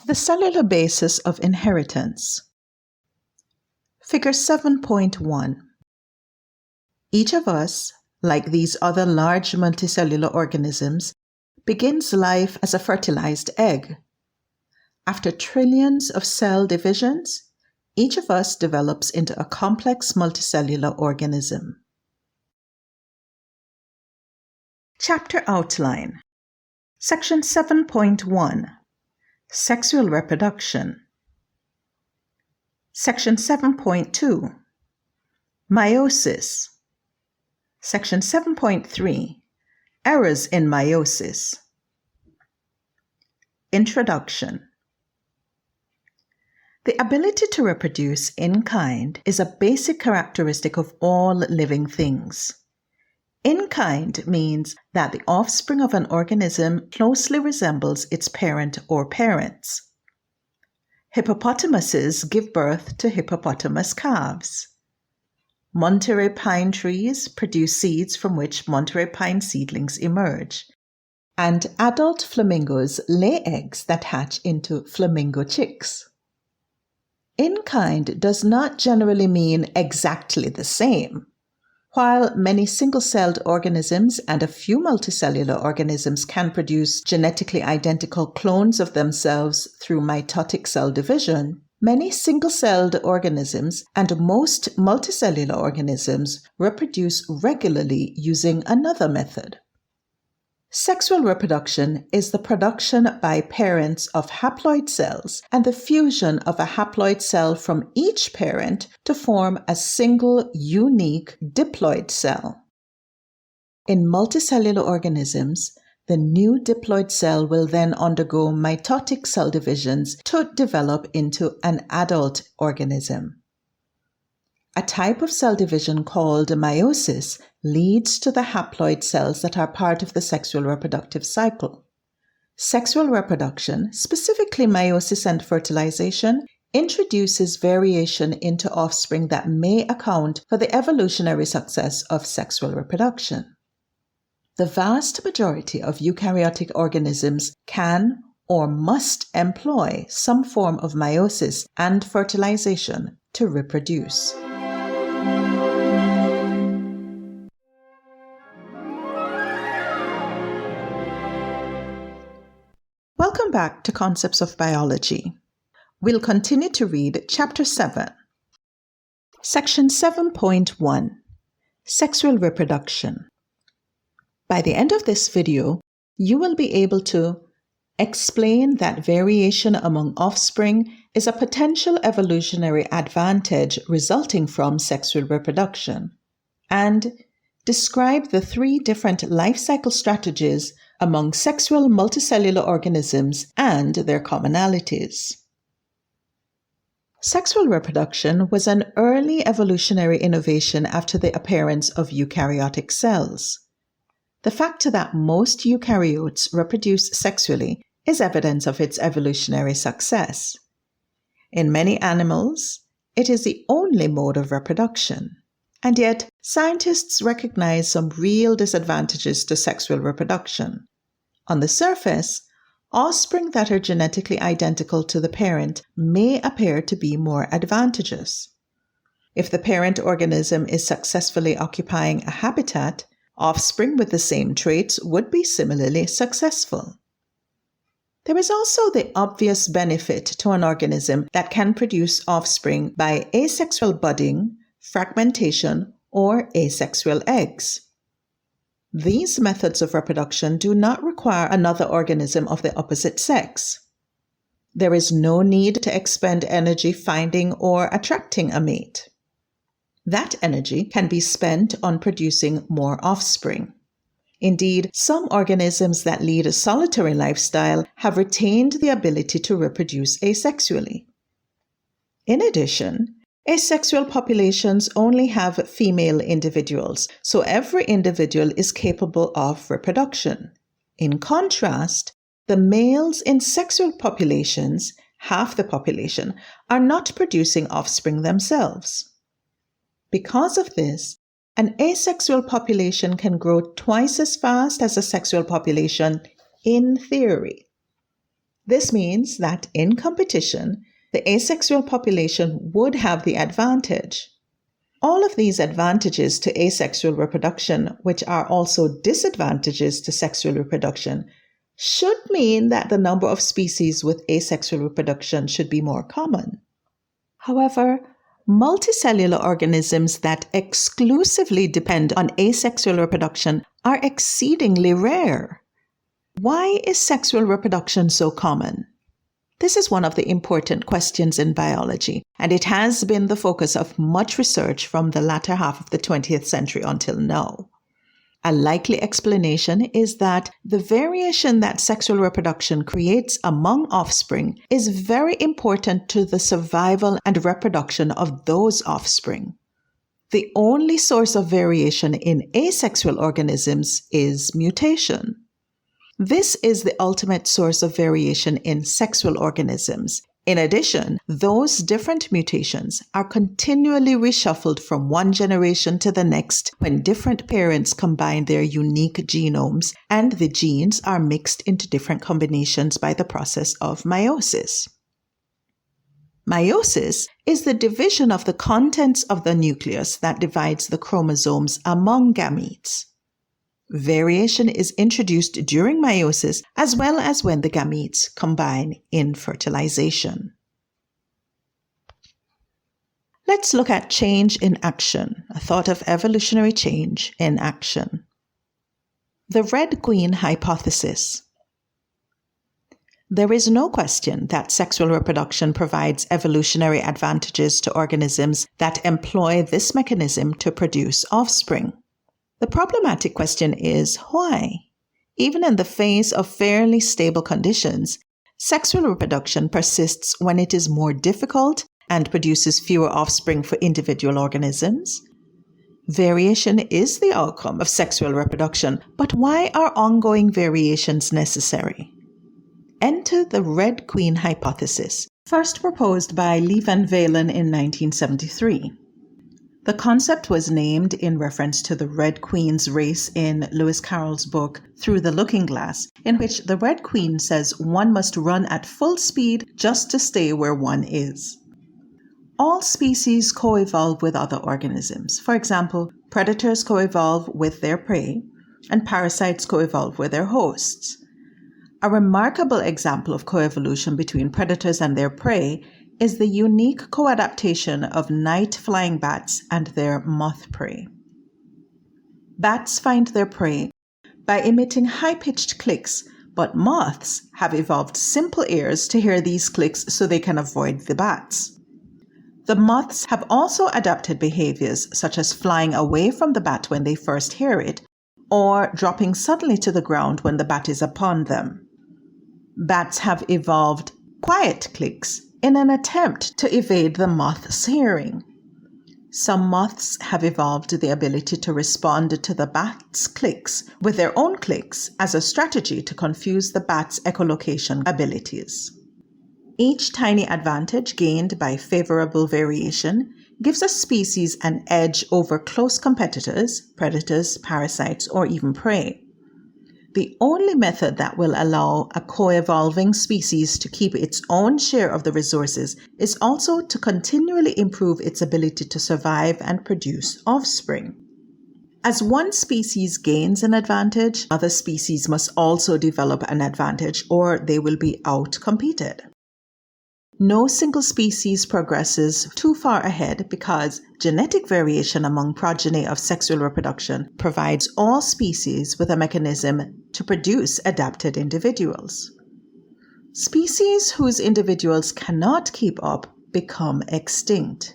The cellular basis of inheritance. Figure 7.1. Each of us, like these other large multicellular organisms, begins life as a fertilized egg. After trillions of cell divisions, each of us develops into a complex multicellular organism. Chapter outline. Section 7.1. Sexual reproduction. Section 7.2. Meiosis. Section 7.3. Errors in meiosis. Introduction. The ability to reproduce in kind is a basic characteristic of all living things. In kind means that the offspring of an organism closely resembles its parent or parents. Hippopotamuses give birth to hippopotamus calves. Monterey pine trees produce seeds from which Monterey pine seedlings emerge. And adult flamingos lay eggs that hatch into flamingo chicks. In kind does not generally mean exactly the same. While many single-celled organisms and a few multicellular organisms can produce genetically identical clones of themselves through mitotic cell division, many single-celled organisms and most multicellular organisms reproduce regularly using another method. Sexual reproduction is the production by parents of haploid cells and the fusion of a haploid cell from each parent to form a single, unique diploid cell. In multicellular organisms, the new diploid cell will then undergo mitotic cell divisions to develop into an adult organism. A type of cell division called meiosis leads to the haploid cells that are part of the sexual reproductive cycle. Sexual reproduction, specifically meiosis and fertilization, introduces variation into offspring that may account for the evolutionary success of sexual reproduction. The vast majority of eukaryotic organisms can or must employ some form of meiosis and fertilization to reproduce. Welcome back to Concepts of Biology. We'll continue to read Chapter 7. Section 7.1. Sexual reproduction. By the end of this video, you will be able to explain that variation among offspring is a potential evolutionary advantage resulting from sexual reproduction, and describe the three different life cycle strategies among sexual multicellular organisms and their commonalities. Sexual reproduction was an early evolutionary innovation after the appearance of eukaryotic cells. The fact that most eukaryotes reproduce sexually is evidence of its evolutionary success. In many animals, it is the only mode of reproduction. And yet, scientists recognize some real disadvantages to sexual reproduction. On the surface, offspring that are genetically identical to the parent may appear to be more advantageous. If the parent organism is successfully occupying a habitat, offspring with the same traits would be similarly successful. There is also the obvious benefit to an organism that can produce offspring by asexual budding, fragmentation, or asexual eggs. These methods of reproduction do not require another organism of the opposite sex. There is no need to expend energy finding or attracting a mate. That energy can be spent on producing more offspring. Indeed, some organisms that lead a solitary lifestyle have retained the ability to reproduce asexually. In addition, asexual populations only have female individuals, so every individual is capable of reproduction. In contrast, the males in sexual populations, half the population, are not producing offspring themselves. Because of this, an asexual population can grow twice as fast as a sexual population in theory. This means that in competition, the asexual population would have the advantage. All of these advantages to asexual reproduction, which are also disadvantages to sexual reproduction, should mean that the number of species with asexual reproduction should be more common. However, multicellular organisms that exclusively depend on asexual reproduction are exceedingly rare. Why is sexual reproduction so common? This is one of the important questions in biology, and it has been the focus of much research from the latter half of the 20th century until now. A likely explanation is that the variation that sexual reproduction creates among offspring is very important to the survival and reproduction of those offspring. The only source of variation in asexual organisms is mutation. This is the ultimate source of variation in sexual organisms. In addition, those different mutations are continually reshuffled from one generation to the next when different parents combine their unique genomes and the genes are mixed into different combinations by the process of meiosis. Meiosis is the division of the contents of the nucleus that divides the chromosomes among gametes. Variation is introduced during meiosis as well as when the gametes combine in fertilization. Let's look at change in action, a thought of evolutionary change in action. The Red Queen hypothesis. There is no question that sexual reproduction provides evolutionary advantages to organisms that employ this mechanism to produce offspring. The problematic question is why? Even in the face of fairly stable conditions, sexual reproduction persists when it is more difficult and produces fewer offspring for individual organisms. Variation is the outcome of sexual reproduction, but why are ongoing variations necessary? Enter the Red Queen hypothesis, first proposed by Lee Van Valen in 1973. The concept was named in reference to the Red Queen's race in Lewis Carroll's book Through the Looking Glass, in which the Red Queen says one must run at full speed just to stay where one is. All species co-evolve with other organisms. For example, predators co-evolve with their prey, and parasites co-evolve with their hosts. A remarkable example of coevolution between predators and their prey is the unique co-adaptation of night-flying bats and their moth prey. Bats find their prey by emitting high-pitched clicks, but moths have evolved simple ears to hear these clicks so they can avoid the bats. The moths have also adapted behaviors such as flying away from the bat when they first hear it, or dropping suddenly to the ground when the bat is upon them. Bats have evolved quiet clicks in an attempt to evade the moth's hearing. Some moths have evolved the ability to respond to the bat's clicks with their own clicks as a strategy to confuse the bat's echolocation abilities. Each tiny advantage gained by favorable variation gives a species an edge over close competitors, predators, parasites, or even prey. The only method that will allow a co-evolving species to keep its own share of the resources is also to continually improve its ability to survive and produce offspring. As one species gains an advantage, other species must also develop an advantage or they will be out-competed. No single species progresses too far ahead because genetic variation among progeny of sexual reproduction provides all species with a mechanism to produce adapted individuals. Species whose individuals cannot keep up become extinct.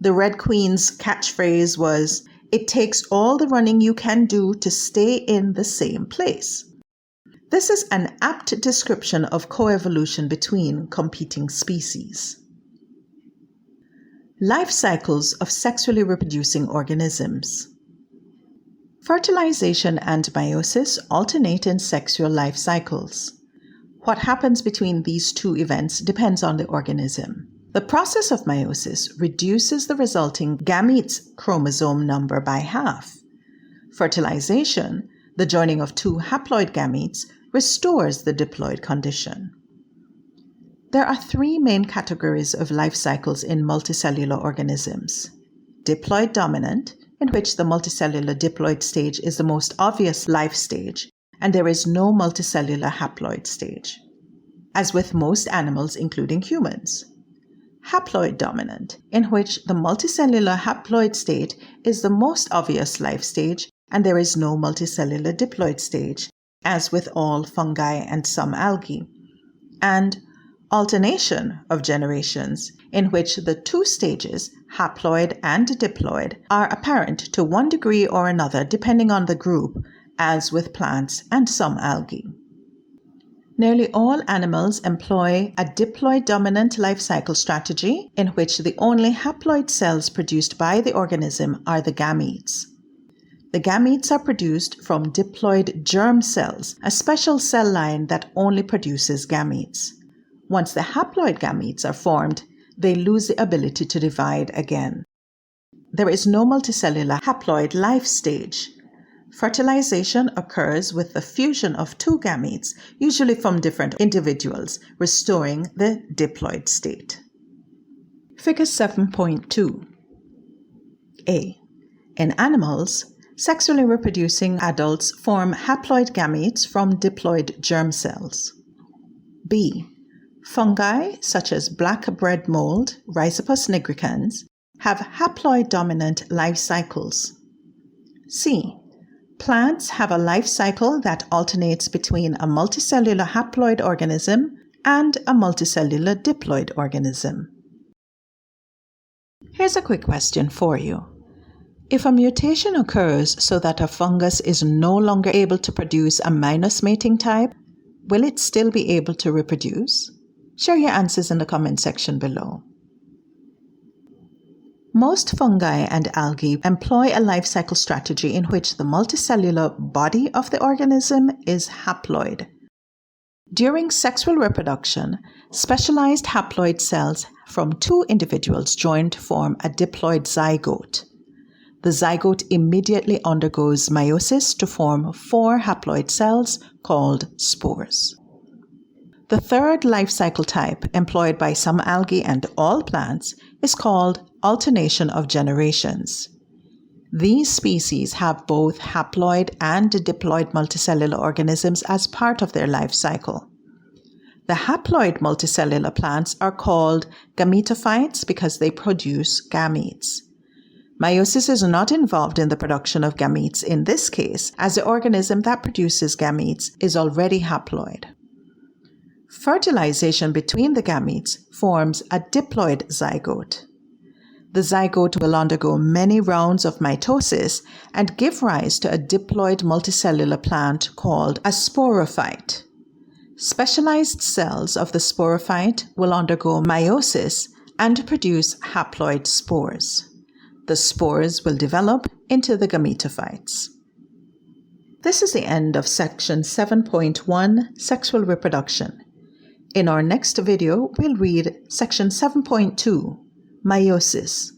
The Red Queen's catchphrase was, "It takes all the running you can do to stay in the same place." This is an apt description of coevolution between competing species. Life cycles of sexually reproducing organisms. Fertilization and meiosis alternate in sexual life cycles. What happens between these two events depends on the organism. The process of meiosis reduces the resulting gametes chromosome number by half. Fertilization, the joining of two haploid gametes, restores the diploid condition. There are three main categories of life cycles in multicellular organisms. Diploid dominant, in which the multicellular diploid stage is the most obvious life stage, and there is no multicellular haploid stage, as with most animals including humans. Haploid dominant, in which the multicellular haploid state is the most obvious life stage, and there is no multicellular diploid stage, as with all fungi and some algae. And alternation of generations, in which the two stages, haploid and diploid, are apparent to one degree or another depending on the group, as with plants and some algae. Nearly all animals employ a diploid dominant life cycle strategy in which the only haploid cells produced by the organism are the gametes. The gametes are produced from diploid germ cells, a special cell line that only produces gametes. Once the haploid gametes are formed, they lose the ability to divide again. There is no multicellular haploid life stage. Fertilization occurs with the fusion of two gametes, usually from different individuals, restoring the diploid state. Figure 7.2. A. In animals, sexually reproducing adults form haploid gametes from diploid germ cells. B. Fungi, such as black bread mold, Rhizopus nigricans, have haploid-dominant life cycles. C. Plants have a life cycle that alternates between a multicellular haploid organism and a multicellular diploid organism. Here's a quick question for you. If a mutation occurs so that a fungus is no longer able to produce a minus mating type, will it still be able to reproduce? Share your answers in the comment section below. Most fungi and algae employ a life cycle strategy in which the multicellular body of the organism is haploid. During sexual reproduction, specialized haploid cells from two individuals join to form a diploid zygote. The zygote immediately undergoes meiosis to form 4 haploid cells called spores. The third life cycle type employed by some algae and all plants is called alternation of generations. These species have both haploid and diploid multicellular organisms as part of their life cycle. The haploid multicellular plants are called gametophytes because they produce gametes. Meiosis is not involved in the production of gametes in this case, as the organism that produces gametes is already haploid. Fertilization between the gametes forms a diploid zygote. The zygote will undergo many rounds of mitosis and give rise to a diploid multicellular plant called a sporophyte. Specialized cells of the sporophyte will undergo meiosis and produce haploid spores. The spores will develop into the gametophytes. This is the end of section 7.1, Sexual Reproduction. In our next video, we'll read section 7.2, Meiosis.